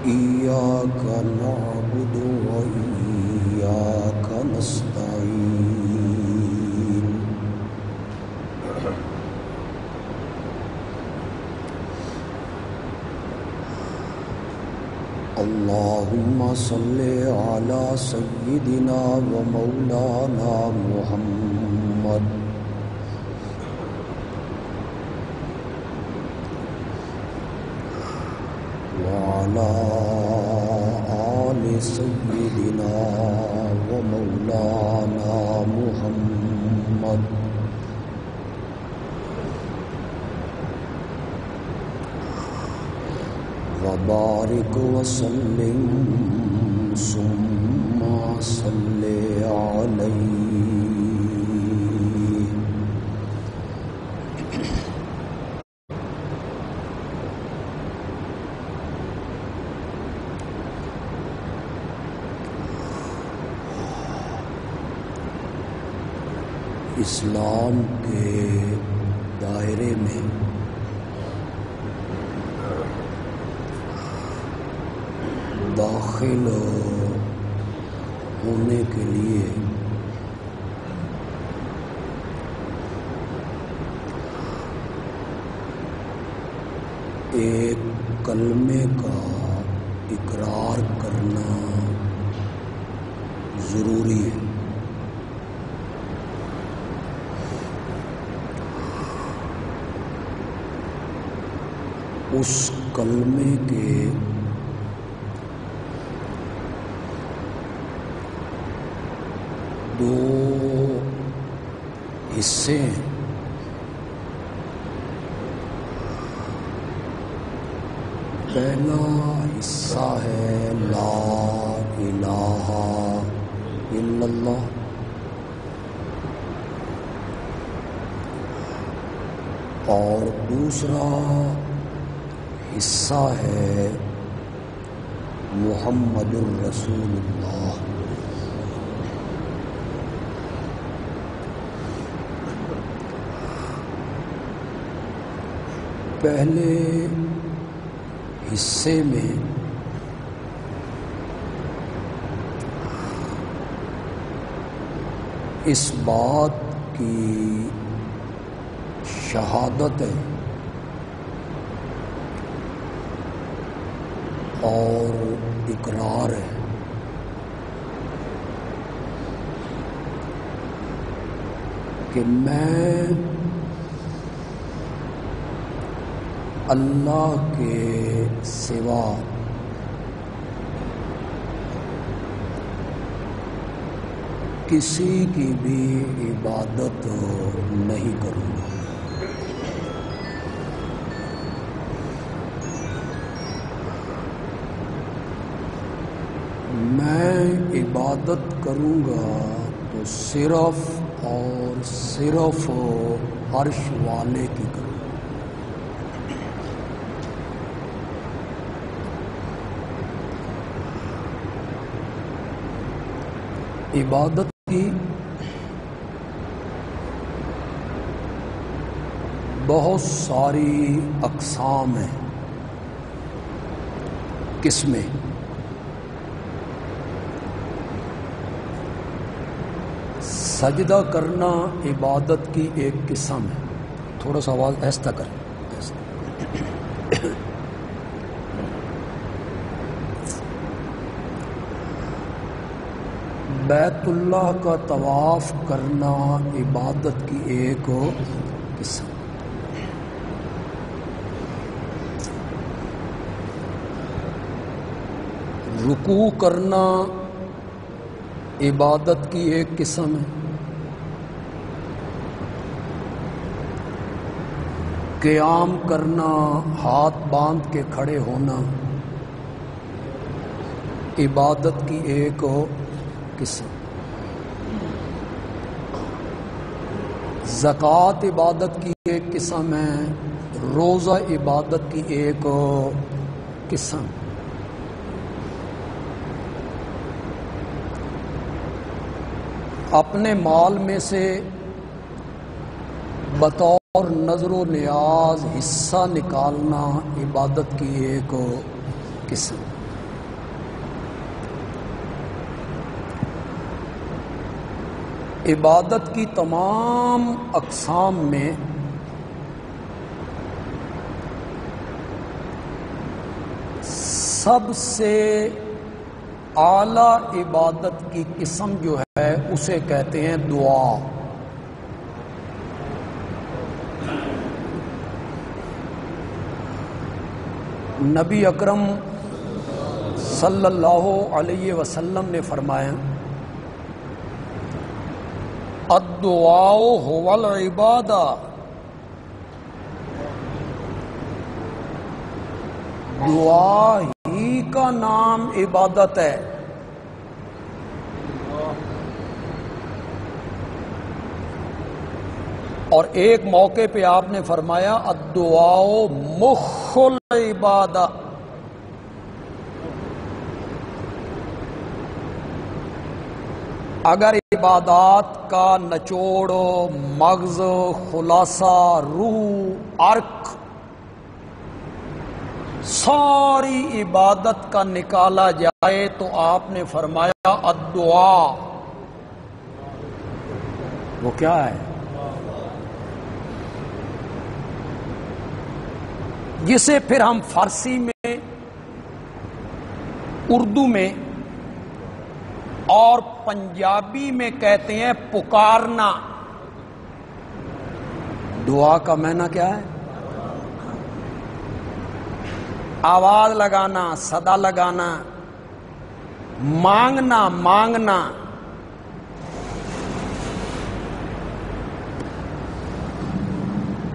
إياك نعبد وإياك نستعين اللهم صل على سيدنا ومولانا محمد وعلى آل سيدنا ومولانا محمد وبارك وسلم ثم صل عليه اسلام کے دائرے میں داخل ہونے کے لیے ایک کلمے کا اقرار کرنا ضروری ہے۔ اس کلمے کے دو حصے ہیں۔ پہلا حصہ ہے لا الہ الا اللہ، اور دوسرا حصہ ہے محمد الرسول اللہ۔ پہلے حصے میں اس بات کی شہادت ہے اور اقرار ہے کہ میں اللہ کے سوا کسی کی بھی عبادت نہیں کروں گا۔ میں عبادت کروں گا تو صرف اور صرف عرش والے کی کروں گا۔ عبادت کی بہت ساری اقسام ہیں، قسمیں۔ سجدہ کرنا عبادت کی ایک قسم ہے۔ تھوڑا سا آواز ایسا کریں۔ بیت اللہ کا طواف کرنا عبادت کی ایک قسم۔ رکوع کرنا عبادت کی ایک قسم ہے۔ قیام کرنا، ہاتھ باندھ کے کھڑے ہونا عبادت کی ایک قسم۔ زکوٰۃ عبادت کی ایک قسم ہے، روزہ عبادت کی ایک قسم۔ اپنے مال میں سے بطور نظر و نیاز حصہ نکالنا عبادت کی ایک قسم۔ عبادت کی تمام اقسام میں سب سے اعلی عبادت کی قسم جو ہے اسے کہتے ہیں دعا. نبی اکرم صلی اللہ علیہ وسلم نے فرمایا الدعاء هو العبادہ، دعا ہی کا نام عبادت ہے. اور ایک موقع پہ آپ نے فرمایا الدعاء مخ العبادہ، اگر عبادات کا نچوڑ، مغز، خلاصہ، روح، عرق ساری عبادت کا نکالا جائے تو آپ نے فرمایا الدعاء. وہ کیا ہے؟ جسے پھر ہم فارسی میں، اردو میں اور پنجابی میں کہتے ہیں پکارنا. دعا کا معنی کیا ہے؟ آواز لگانا، صدا لگانا، مانگنا.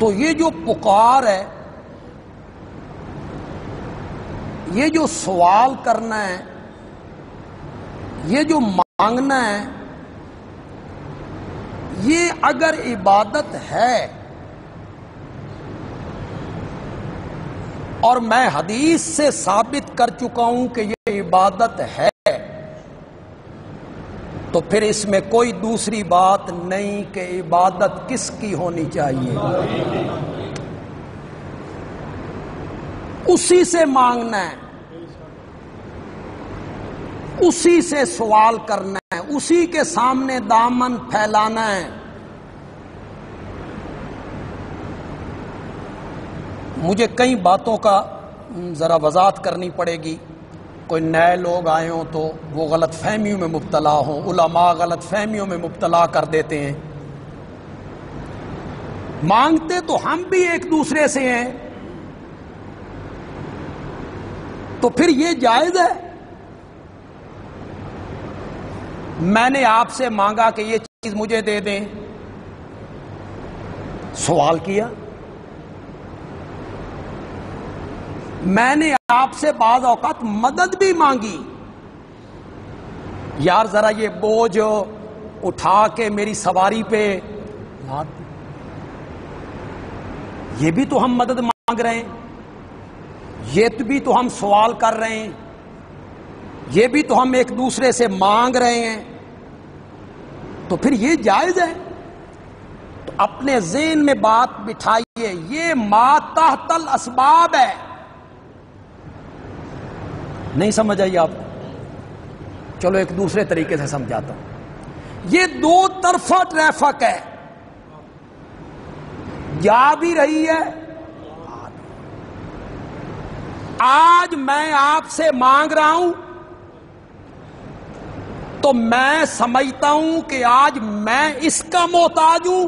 تو یہ جو پکار ہے، یہ جو سوال کرنا ہے، یہ جو مانگنا ہے، یہ اگر عبادت ہے، اور میں حدیث سے ثابت کر چکا ہوں کہ یہ عبادت ہے، تو پھر اس میں کوئی دوسری بات نہیں کہ عبادت کس کی ہونی چاہیے. اسی سے مانگنا ہے، اسی سے سوال کرنا ہے، اسی کے سامنے دامن پھیلانا ہے. مجھے کئی باتوں کا ذرا وضاحت کرنی پڑے گی. کوئی نئے لوگ آئے ہوں تو وہ غلط فہمیوں میں مبتلا ہوں. علماء غلط فہمیوں میں مبتلا کر دیتے ہیں. مانگتے تو ہم بھی ایک دوسرے سے ہیں، تو پھر یہ جائز ہے. میں نے آپ سے مانگا کہ یہ چیز مجھے دے دیں، سوال کیا. میں نے آپ سے بعض اوقات مدد بھی مانگی، یار ذرا یہ بوجھ اٹھا کے میری سواری پہ لاد. یہ بھی تو ہم مدد مانگ رہے ہیں، یہ بھی تو ہم سوال کر رہے ہیں، یہ بھی تو ہم ایک دوسرے سے مانگ رہے ہیں. تو پھر یہ جائز ہے. تو اپنے ذہن میں بات بٹھائیے، یہ ما تحت الاسباب ہے. نہیں سمجھ آئی آپ؟ چلو ایک دوسرے طریقے سے سمجھاتا ہوں. یہ دو طرفہ ٹریفک ہے، جا بھی رہی ہے. آج میں آپ سے مانگ رہا ہوں تو میں سمجھتا ہوں کہ آج میں اس کا محتاج ہوں،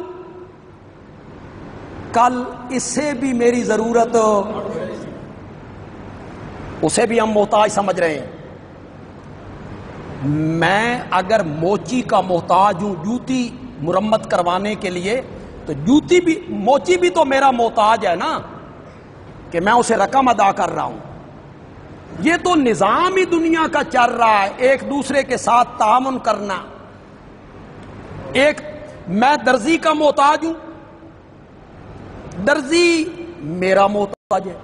کل اس سے بھی میری ضرورت، اسے بھی ہم محتاج سمجھ رہے ہیں. میں اگر موچی کا محتاج ہوں جوتی مرمت کروانے کے لیے، تو موچی بھی تو میرا محتاج ہے نا، کہ میں اسے رقم ادا کر رہا ہوں. یہ تو نظام ہی دنیا کا چل رہا ہے، ایک دوسرے کے ساتھ تعاون کرنا. میں درزی کا محتاج ہوں، درزی میرا محتاج ہے.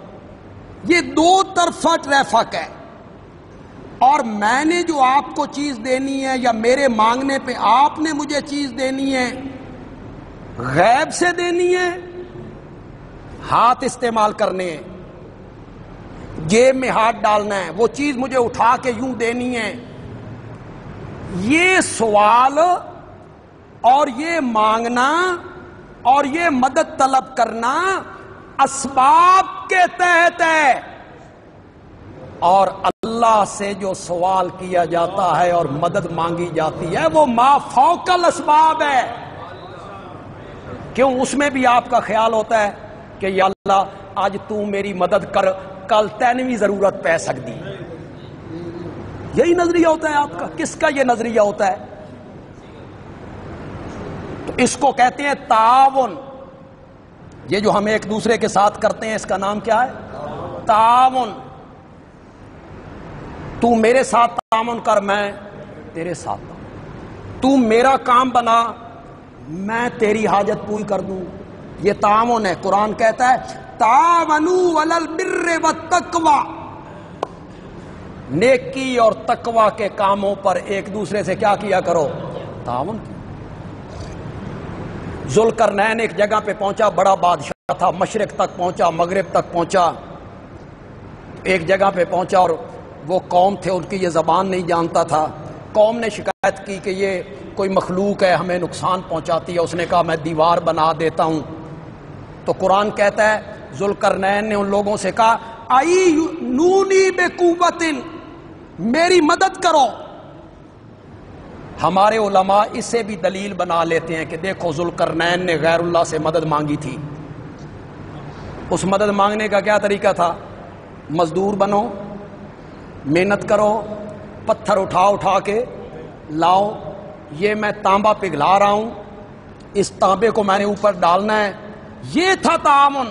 یہ دو طرفہ ٹریفک ہے. اور میں نے جو آپ کو چیز دینی ہے، یا میرے مانگنے پہ آپ نے مجھے چیز دینی ہے، غیب سے دینی ہے، ہاتھ استعمال کرنے ہیں، جیب میں ہاتھ ڈالنا ہے، وہ چیز مجھے اٹھا کے یوں دینی ہے. یہ سوال اور یہ مانگنا اور یہ مدد طلب کرنا اسباب کے تحت ہے، اور اللہ سے جو سوال کیا جاتا ہے اور مدد مانگی جاتی ہے وہ ما فوق الاسباب ہے۔ کیوں؟ اس میں بھی آپ کا خیال ہوتا ہے کہ یا اللہ آج تو میری مدد کر، کل تینویں ضرورت پہ سکتی۔ یہی نظریہ ہوتا ہے آپ کا؟ کس کا یہ نظریہ ہوتا ہے؟ تو اس کو کہتے ہیں تعاون۔ یہ جو ہم ایک دوسرے کے ساتھ کرتے ہیں اس کا نام کیا ہے؟ تعاون۔ تو میرے ساتھ تعاون کر، میں تیرے ساتھ، تو میرا کام بنا، میں تیری حاجت پوری کر دوں، یہ تعاون ہے۔ قرآن کہتا ہے تعاونوا علی البر والتقوی، نیکی اور تقوی کے کاموں پر ایک دوسرے سے کیا کیا کرو؟ تعاون۔ ذوالقرنین ایک جگہ پہ پہنچا، بڑا بادشاہ تھا، مشرق تک پہنچا، مغرب تک پہنچا، ایک جگہ پہ پہنچا اور وہ قوم تھے ان کی یہ زبان نہیں جانتا تھا۔ قوم نے شکایت کی کہ یہ کوئی مخلوق ہے ہمیں نقصان پہنچاتی ہے۔ اس نے کہا میں دیوار بنا دیتا ہوں۔ تو قرآن کہتا ہے ذوالقرنین نے ان لوگوں سے کہا اعینونی بقوۃ، میری مدد کرو۔ ہمارے علماء اسے بھی دلیل بنا لیتے ہیں کہ دیکھو ذوالقرنین نے غیر اللہ سے مدد مانگی تھی، اس مدد مانگنے کا کیا طریقہ تھا؟ مزدور بنو، محنت کرو، پتھر اٹھا اٹھا کے لاؤ، یہ میں تانبا پگھلا رہا ہوں، اس تانبے کو میں نے اوپر ڈالنا ہے، یہ تھا تعاون۔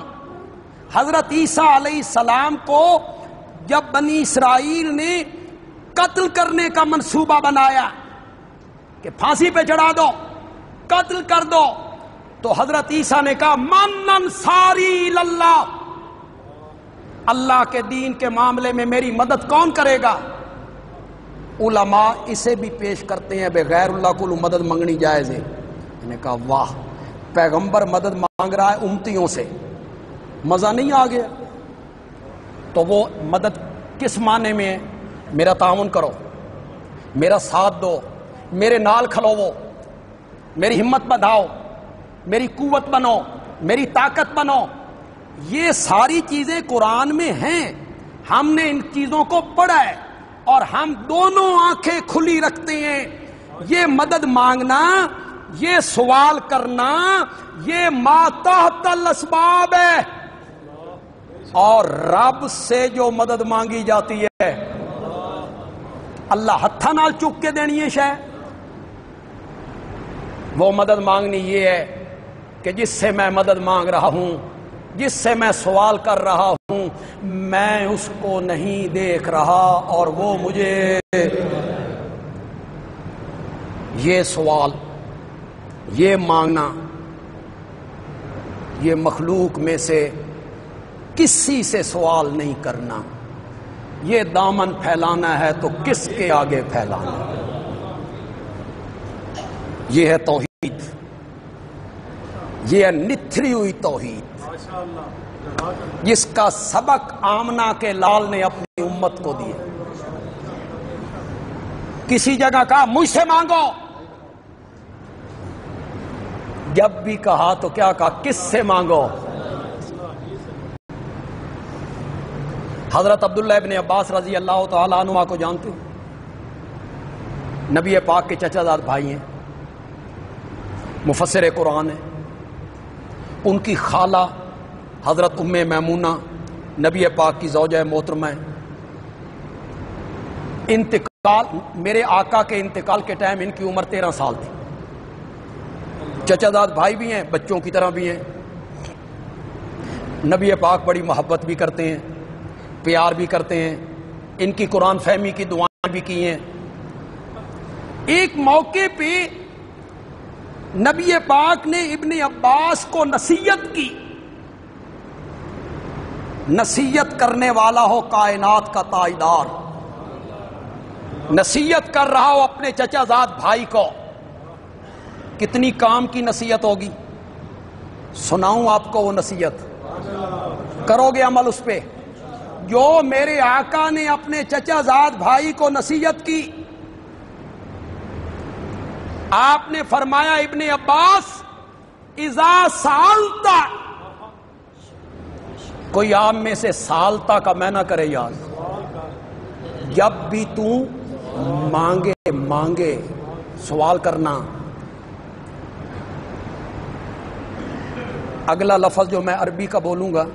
حضرت عیسیٰ علیہ السلام کو جب بنی اسرائیل نے قتل کرنے کا منصوبہ بنایا کہ پھانسی پہ چڑھا دو، قتل کر دو، تو حضرت عیسیٰ نے کہا من انصاری اللہ، اللہ کے دین کے معاملے میں میری مدد کون کرے گا؟ علماء اسے بھی پیش کرتے ہیں بغیر اللہ کو مدد مانگنی جائز ہے۔ میں نے کہا واہ، پیغمبر مدد مانگ رہا ہے امتیوں سے، مزہ نہیں آ گیا؟ تو وہ مدد کس معنی میں ہے؟ میرا تعاون کرو، میرا ساتھ دو، میرے نال کھلوو، میری ہمت بڑھاؤ، میری قوت بنو، میری طاقت بنو۔ یہ ساری چیزیں قرآن میں ہیں، ہم نے ان چیزوں کو پڑھا ہے اور ہم دونوں آنکھیں کھلی رکھتے ہیں۔ یہ مدد مانگنا، یہ سوال کرنا، یہ ما تحت الاسباب ہے، اور رب سے جو مدد مانگی جاتی ہے اللہ ہتھا نال چک کے دینی ہے شے، وہ مدد مانگنی یہ ہے کہ جس سے میں مدد مانگ رہا ہوں، جس سے میں سوال کر رہا ہوں، میں اس کو نہیں دیکھ رہا اور وہ مجھے یہ سوال، یہ مانگنا، یہ مخلوق میں سے کسی سے سوال نہیں کرنا، یہ دامن پھیلانا ہے تو کس کے آگے پھیلانا؟ یہ ہے توحید، یہ ہے نتھری ہوئی توحید، جس کا سبق آمنہ کے لال نے اپنی امت کو دیا۔ کسی جگہ کہا مجھ سے مانگو، جب بھی کہا تو کیا کہا؟ کس سے مانگو؟ حضرت عبداللہ ابن عباس رضی اللہ تعالیٰ عنہ کو جانتے ہو؟ نبی پاک کے چچا زاد بھائی ہیں، مفسر قرآن ہیں۔ ان کی خالہ حضرت ام میمونہ نبی پاک کی زوجہ محترمہ ہیں۔ انتقال، میرے آقا کے انتقال کے ٹائم ان کی عمر 13 سال تھی۔ چچا زاد بھائی بھی ہیں، بچوں کی طرح بھی ہیں، نبی پاک بڑی محبت بھی کرتے ہیں، پیار بھی کرتے ہیں، ان کی قرآن فہمی کی دعائیں بھی کی ہیں۔ ایک موقع پہ نبی پاک نے ابن عباس کو نصیحت کی، نصیحت کرنے والا ہو کائنات کا تاجدار، نصیحت کر رہا ہو اپنے چچا زاد بھائی کو، کتنی کام کی نصیحت ہوگی؟ سناؤں آپ کو وہ نصیحت، کرو گے عمل اس پہ؟ جو میرے آقا نے اپنے چچا زاد بھائی کو نصیحت کی، آپ نے فرمایا ابن عباس اذا سالتا، کوئی آپ میں سے سالتا کا معنی کرے یاد، جب بھی تو مانگے سوال کرنا۔ اگلا لفظ جو میں عربی کا بولوں گا،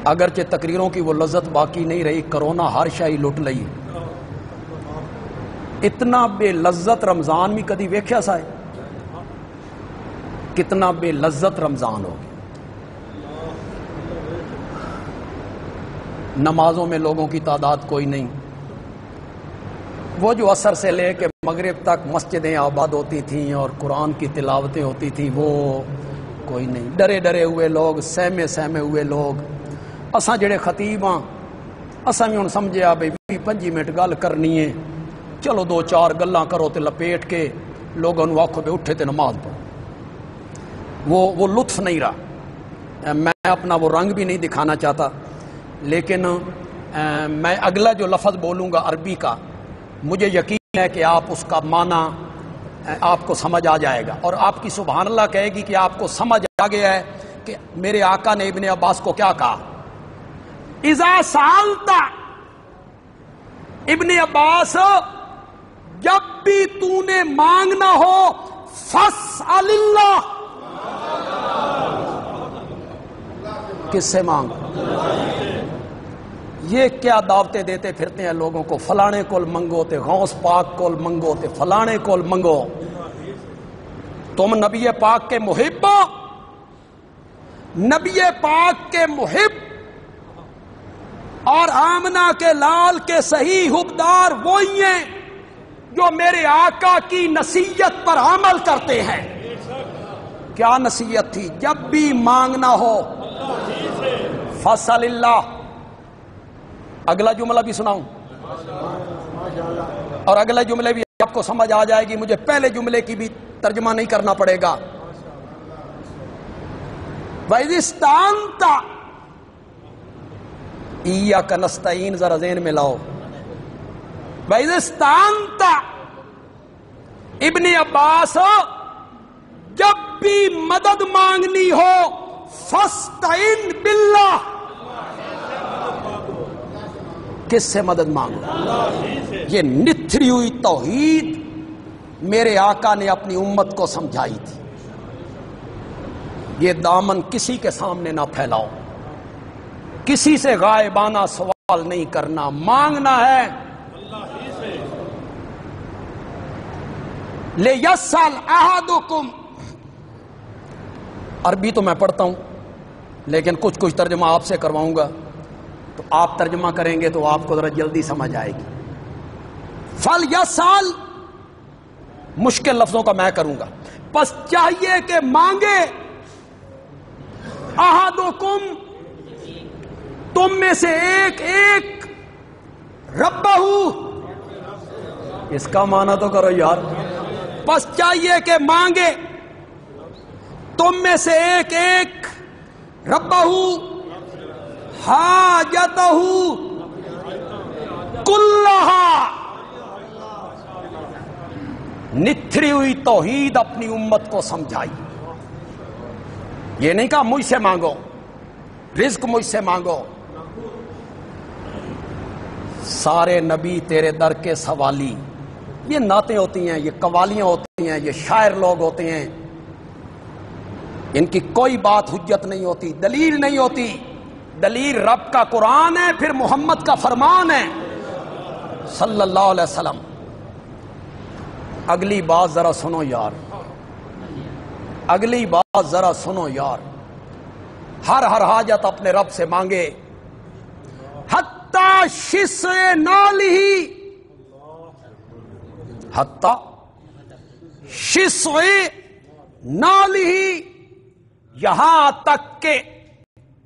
اگرچہ تقریروں کی وہ لذت باقی نہیں رہی، کرونا ہر شاہی لٹ لئی، اتنا بے لذت رمضان بھی کدی ویکھیا سا ہے؟ کتنا بے لذت رمضان ہو گیا۔ نمازوں میں لوگوں کی تعداد کوئی نہیں، وہ جو عصر سے لے کے مغرب تک مسجدیں آباد ہوتی تھیں اور قرآن کی تلاوتیں ہوتی تھیں، وہ کوئی نہیں۔ ڈرے ڈرے ہوئے لوگ، سہمے ہوئے لوگ۔ اساں جڑے خطیب ہاں، اساں بھی ہن سمجھیا بھئی 25 منٹ گل کرنی ہے، چلو 2-4 گلاں کرو تے لپیٹ کے لوگوں نوں آکھو بے اٹھے تے نماز پڑھو۔ وہ لطف نہیں رہا۔ میں اپنا وہ رنگ بھی نہیں دکھانا چاہتا، لیکن میں اگلا جو لفظ بولوں گا عربی کا، مجھے یقین ہے کہ آپ اس کا معنی آپ کو سمجھ آ جائے گا، اور آپ کی سبحان اللہ کہے گی کہ آپ کو سمجھ آ گیا ہے کہ میرے آقا نے ابن عباس کو کیا کہا۔ اذا سالتا، ابن عباس جب بھی تو نے مانگنا ہو فاسأل اللہ، کس سے مانگ؟ یہ کیا دعوتیں دیتے پھرتے ہیں لوگوں کو، فلانے کول منگو تے غوث پاک کول منگو تے فلانے کول منگو۔ تم نبی پاک کے محب ہو، نبی پاک کے محب اور آمنہ کے لال کے صحیح حبدار وہی ہیں جو میرے آقا کی نصیحت پر عمل کرتے ہیں۔ کیا نصیحت تھی؟ جب بھی مانگنا ہو فصل اللہ۔ اگلا جملہ بھی سناؤں اور اگلا جملے بھی آپ کو سمجھ آ جائے گی، مجھے پہلے جملے کی بھی ترجمہ نہیں کرنا پڑے گا۔ وَإِذِ اسْتَعَنْتَ، ایاک نستعین ذرا ذہن میں لاؤ۔ وَإِذِ اسْتَعَنْتَ، ابن عباس جب بھی مدد مانگنی ہو فَاسْتَعِن بِاللَّهِ، کس سے مدد مانگو؟ یہ نتھری ہوئی توحید میرے آقا نے اپنی امت کو سمجھائی تھی۔ یہ دامن کسی کے سامنے نہ پھیلاؤ، کسی سے غائبانہ سوال نہیں کرنا، مانگنا ہے۔ لِيَسْأَلْ أَحَدُكُمْ، عربی تو میں پڑھتا ہوں لیکن کچھ ترجمہ آپ سے کرواؤں گا، تو آپ ترجمہ کریں گے تو آپ کو ذرا جلدی سمجھ آئے گی۔ فَلْيَسْأَلْ، مشکل لفظوں کا میں کروں گا، پس چاہیے کہ مانگے احدکم، تم میں سے ایک ربہ، اس کا معنی تو کرو یار۔ پس چاہیے کہ مانگے تم میں سے ایک ربہ حاجتہ کلہا، نتھری ہوئی توحید اپنی امت کو سمجھائی۔ یہ نہیں کہا مجھ سے مانگو، رزق مجھ سے مانگو۔ سارے نبی تیرے در کے سوالی، یہ نعتیں ہوتی ہیں، یہ قوالیاں ہوتی ہیں، یہ شاعر لوگ ہوتے ہیں، ان کی کوئی بات حجت نہیں ہوتی، دلیل نہیں ہوتی۔ دلیل رب کا قرآن ہے، پھر محمد کا فرمان ہے صلی اللہ علیہ وسلم۔ اگلی بات ذرا سنو یار، اگلی بات ذرا سنو یار، ہر حاجت اپنے رب سے مانگے۔ حتی شسع نالہ، حتی شسع نالہ، یہاں تک کہ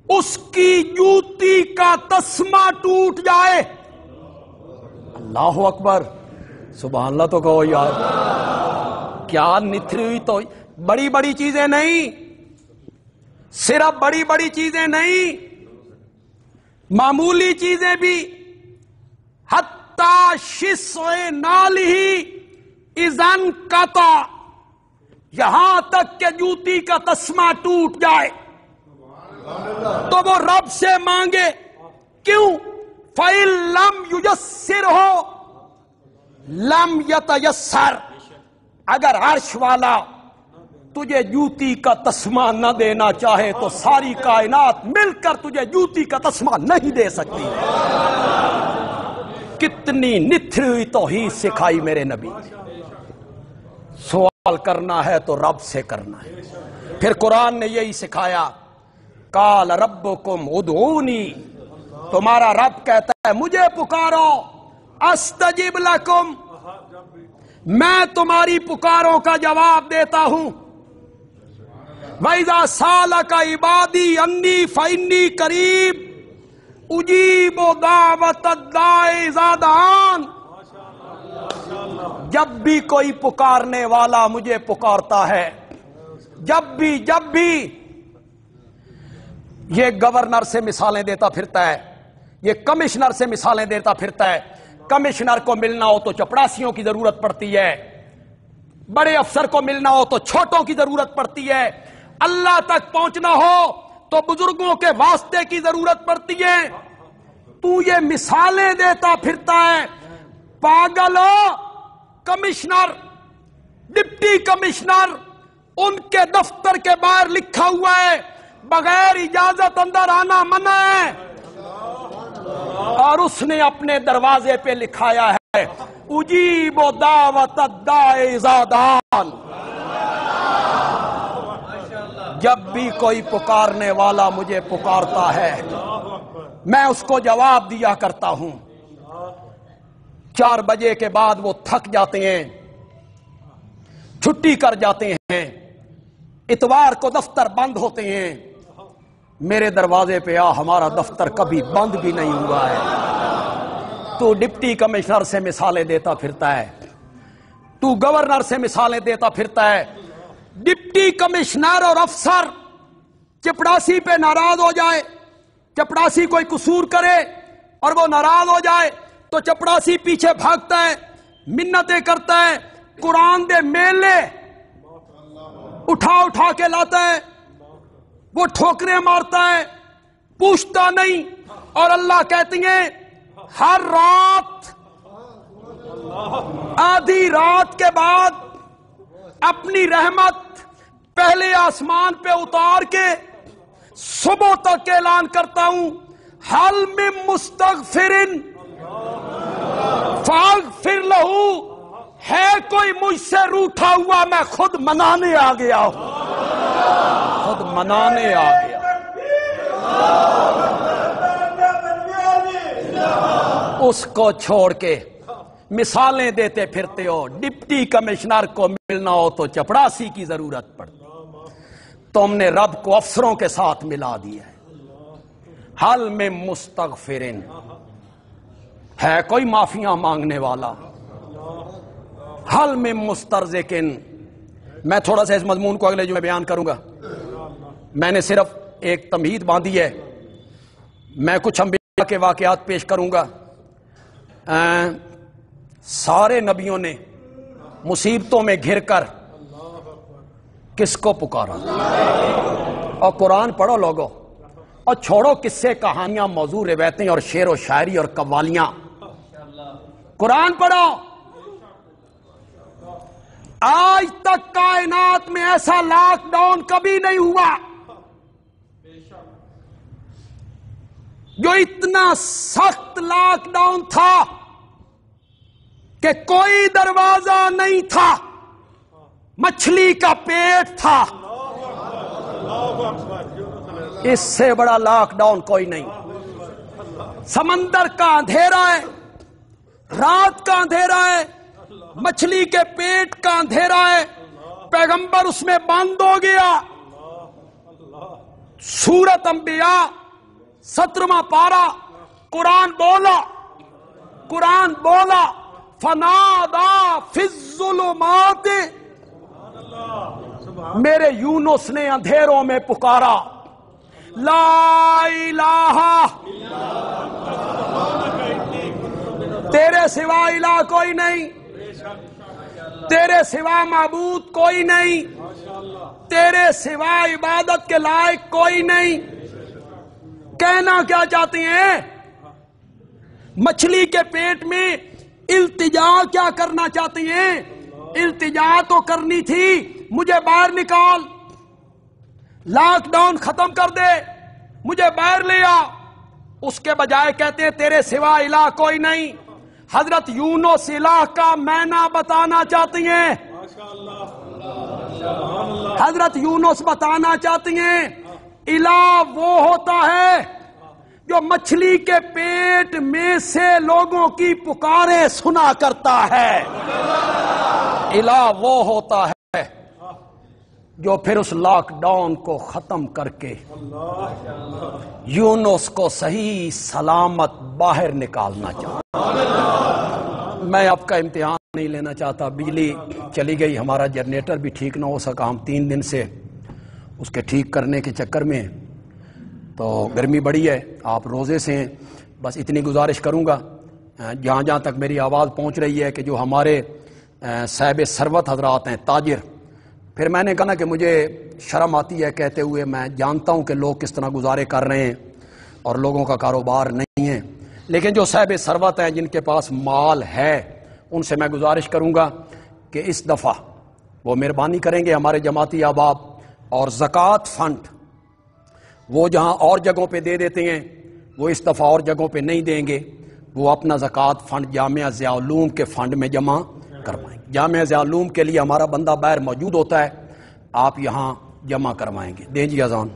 اس کی جوتی کا تسمہ ٹوٹ جائے۔ اللہ اکبر، سبحان اللہ تو کہو یار۔ کیا نتھری ہوئی تو بڑی بڑی چیزیں نہیں، صرف بڑی بڑی چیزیں نہیں، معمولی چیزیں بھی۔ حتی شسع نالہ، اذن قطع، یہاں تک کہ جوتی کا تسمہ ٹوٹ جائے تو وہ رب سے مانگے. کیوں؟ فَإِن لَمْ يُيَسِّرْهُ لَمْ يَتَيَسَّرْ. اگر عرش والا تجھے جوتی کا تسمہ نہ دینا چاہے تو ساری کائنات مل کر تجھے جوتی کا تسمہ نہیں دے سکتی. کتنی نتھری ہوئی توحید سکھائی میرے نبی. سوال کرنا ہے تو رب سے کرنا ہے. پھر قرآن نے یہی سکھایا، قال ربکم ادعونی، تمہارا رب کہتا ہے مجھے پکارو، استجب لکم، میں تمہاری پکاروں کا جواب دیتا ہوں. وَإِذَا سَأَلَكَ عِبَادِي عَنِّي فَإِنِّي قَرِيبٌ اجیب دعوت الداعِ اذا دعان. جب بھی کوئی پکارنے والا مجھے پکارتا ہے، جب بھی یہ گورنر سے مثالیں دیتا پھرتا ہے، یہ کمشنر سے مثالیں دیتا پھرتا ہے. کمشنر کو ملنا ہو تو چپڑاسیوں کی ضرورت پڑتی ہے، بڑے افسر کو ملنا ہو تو چھوٹوں کی ضرورت پڑتی ہے، اللہ تک پہنچنا ہو تو بزرگوں کے واسطے کی ضرورت پڑتی ہے. تو یہ مثالیں دیتا پھرتا ہے. پاگل ہو. کمشنر، ڈپٹی کمشنر، ان کے دفتر کے باہر لکھا ہوا ہے بغیر اجازت اندر آنا منع ہے، اور اس نے اپنے دروازے پہ لکھایا ہے اجیب دعوت الداعِ اذا دعان. جب بھی کوئی پکارنے والا مجھے پکارتا ہے میں اس کو جواب دیا کرتا ہوں. 4 بجے کے بعد وہ تھک جاتے ہیں، چھٹی کر جاتے ہیں، اتوار کو دفتر بند ہوتے ہیں. میرے دروازے پہ آ، ہمارا دفتر کبھی بند بھی نہیں ہوا ہے. تو ڈپٹی کمشنر سے مثالیں دیتا پھرتا ہے، تو گورنر سے مثالیں دیتا پھرتا ہے. ڈپٹی کمشنر اور افسر چپڑاسی پہ ناراض ہو جائے، چپڑاسی کوئی قصور کرے اور وہ ناراض ہو جائے تو چپڑاسی پیچھے بھاگتا ہے، منتیں کرتا ہے، قرآن دے میلے اٹھا کے لاتا ہے، وہ ٹھوکریں مارتا ہے، پوچھتا نہیں. اور اللہ کہتی ہیں ہر رات آدھی رات کے بعد اپنی رحمت پہلے آسمان پہ اتار کے صبح تک اعلان کرتا ہوں حل من مستغفر فاغفر لہو. ہے کوئی مجھ سے روٹھا ہوا، میں خود منانے آ گیا ہوں، خود منانے آ گیا. اس کو چھوڑ کے مثالیں دیتے پھرتے ہو. ڈپٹی کمشنر کو ملنا ہو تو چپڑاسی کی ضرورت پڑتی. تم نے رب کو افسروں کے ساتھ ملا دیا ہے. حل میں مستغفرن، ہے کوئی معافیاں مانگنے والا. حل میں مسترزقن. میں تھوڑا سا اس مضمون کو اگلے جو میں بیان کروں گا. میں نے صرف ایک تمہید باندھی ہے. میں کچھ انبیاء کے واقعات پیش کروں گا. سارے نبیوں نے مصیبتوں میں گھر کر کس کو پکارا؟ اور قرآن پڑھو لوگو، اور چھوڑو قصے کہانیاں، موضوع روایتیں اور شعر و شاعری اور قوالیاں. قرآن پڑھو. آج تک کائنات میں ایسا لاک ڈاؤن کبھی نہیں ہوا جو اتنا سخت لاک ڈاؤن تھا کہ کوئی دروازہ نہیں تھا، مچھلی کا پیٹ تھا. اس سے بڑا لاک ڈاؤن کوئی نہیں. سمندر کا اندھیرا ہے، رات کا اندھیرا ہے، مچھلی کے پیٹ کا اندھیرا ہے، پیغمبر اس میں بند ہو گیا. سورۃ انبیاء 17واں پارہ. قرآن بولا فنادا فی الظلمات. میرے یونس نے اندھیروں میں پکارا لا الہ، تیرے سوا الہ کوئی نہیں. تیرے سوا معبود کوئی نہیں، تیرے سوا عبادت کے لائق کوئی نہیں۔ کہنا کیا چاہتے ہیں؟ مچھلی کے پیٹ میں التجا کیا کرنا چاہتی ہیں؟ التجا تو کرنی تھی مجھے باہر نکال، لاک ڈاؤن ختم کر دے، مجھے باہر لے آ۔ اس کے بجائے کہتے ہیں تیرے سوا الہ کوئی نہیں۔ حضرت یونس الہ کا معنی بتانا چاہتی ہیں، حضرت یونس بتانا چاہتی ہیں الہ وہ ہوتا ہے جو مچھلی کے پیٹ میں سے لوگوں کی پکاریں سنا کرتا ہے۔ الہ وہ ہوتا ہے جو پھر اس لاک ڈاؤن کو ختم کر کے یونس کو صحیح سلامت باہر نکالنا چاہتا۔ میں آپ کا امتحان نہیں لینا چاہتا، بجلی چلی گئی، ہمارا جنریٹر بھی ٹھیک نہ ہو سکا، ہم 3 دن سے اس کے ٹھیک کرنے کے چکر میں، تو گرمی بڑی ہے، آپ روزے سے ہیں۔ بس اتنی گزارش کروں گا جہاں جہاں تک میری آواز پہنچ رہی ہے کہ جو ہمارے صاحب ثروت حضرات ہیں، تاجر، پھر میں نے کہا نا کہ مجھے شرم آتی ہے کہتے ہوئے، میں جانتا ہوں کہ لوگ کس طرح گزارے کر رہے ہیں اور لوگوں کا کاروبار نہیں ہے، لیکن جو صاحب ثروت ہیں جن کے پاس مال ہے ان سے میں گزارش کروں گا کہ اس دفعہ وہ مہربانی کریں گے ہمارے جماعتی احباب، اور زکوٰۃ فنڈ وہ جہاں اور جگہوں پہ دے دیتے ہیں وہ اس دفعہ اور جگہوں پہ نہیں دیں گے، وہ اپنا زکوٰۃ فنڈ جامعہ ضیاء العلوم کے فنڈ میں جمع کروائیں گے۔ جامعہ ضیاء العلوم کے لیے ہمارا بندہ باہر موجود ہوتا ہے، آپ یہاں جمع کروائیں گے۔ دیں جی اذان۔